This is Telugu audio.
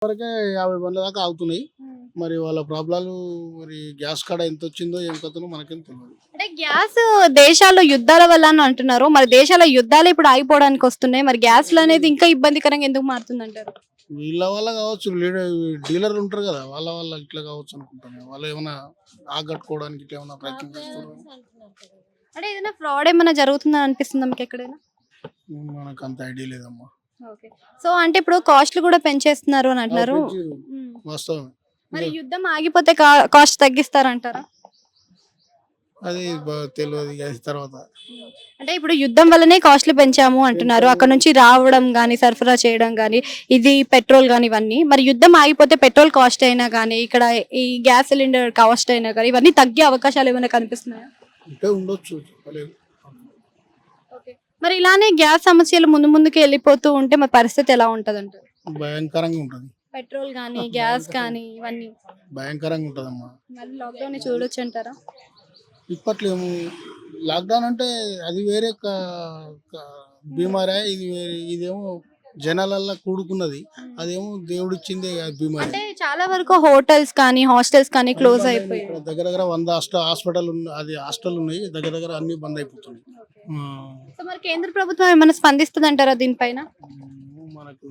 వరకే 50 బండ్ల దాకా ఆగుతున్నాయి. మరి వాళ్ళ ప్రాబ్లాలు మరి గ్యాస్ కాడ ఎంతొచ్చిందో ఏం కథనో మనకేం తెలవదు. అంటే గ్యాస్ దేశాల్లో యుద్ధాల వల్ల అని అంటున్నారు. మరి దేశాల యుద్ధాలు ఇప్పుడు ఆగిపోవడానికి వస్తున్నాయి. మరి గ్యాస్‌లు అనేది ఇంకా ఇబ్బందికరంగా ఎందుకు మారుతుందంటారు? వీళ్ళ వల్ల కావచ్చు డీలర్లు ఉంటారు కదా! వాళ్ళ వల్ల ఇట్లా కావచ్చు అనుకుంటాను. వాళ్ళు ఏమైనా ఆగట్టుకోవడానికి ఇట్లా ఏమైనా ప్రయత్నం చేస్తున్నారా? అంటే ఏదైనా ఫ్రాడ్ ఏమైనా జరుగుతుందని అనిపిస్తుందా మీకు ఎక్కడైనా? మనకు అంత ఐడియా లేదమ్మా. ఓకే. సో, అంటే ఇప్పుడు కాస్ట్‌లు కూడా పెంచేస్తున్నారు అని అంటున్నారు. పెంచిర్రు హ్మ్. వాస్తవమే. మరి యుద్ధం ఆగిపోతే కాస్ట్ తగ్గిస్తారంటారా? అది తెలవదు ఇగ అది తర్వాత. అంటే ఇప్పుడు యుద్ధం వల్లనే కాస్ట్‌లు పెంచాము అంటున్నారు. అక్కడ నుంచి రావడం గాని, సరఫరా చేయడం గాని, ఇది పెట్రోల్ గాని ఇవన్నీ. మరి యుద్ధం ఆగిపోతే పెట్రోల్ కాస్ట్ అయినా గాని, ఇక్కడ ఈ గ్యాస్ సిలిండర్ కాస్ట్ అయినా గాని ఇవన్నీ తగ్గే అవకాశాలు ఏమైనా కనిపిస్తున్నాయా? ఉంటే ఉండొచ్చు చెప్పలేము. ఓకే. మరి ఇలానే గ్యాస్ సమస్యలు ముందు ముందుకు వెళ్ళిపోతూ ఉంటే మరి పరిస్థితి ఎలా ఉంటదంటారు? భయంకరంగా ఉంటది. పెట్రోల్ గాని, గ్యాస్ కానీ ఇవన్నీ భయంకరంగా ఉంటదమ్మా. మళ్ళీ లాక్‌డౌనే చూడొచ్చంటారా? ఇప్పట్లో లాక్‌డౌన్ అంటే అది వేరే క బీమారే. ఇది వేరే. ఇదేమో జనాలల్ల కూడుకున్నది. అదేమో దేవుడిచ్చిందే బీమారి. అంటే చాలా వరకు హోటల్స్ కానీ, హాస్టల్స్ కానీ క్లోజ్ అయిపోయాయి. ఇక్కడ దగ్గర దగ్గర 100 హాస్టల్ ఉన్నాయి. దగ్గర దగ్గర అన్ని బంద్ అయిపోతున్నాయి. ఆ! సో మరి కేంద్ర ప్రభుత్వం ఏమైనా స్పందిస్తదంటారా దీనిపైన? మనకు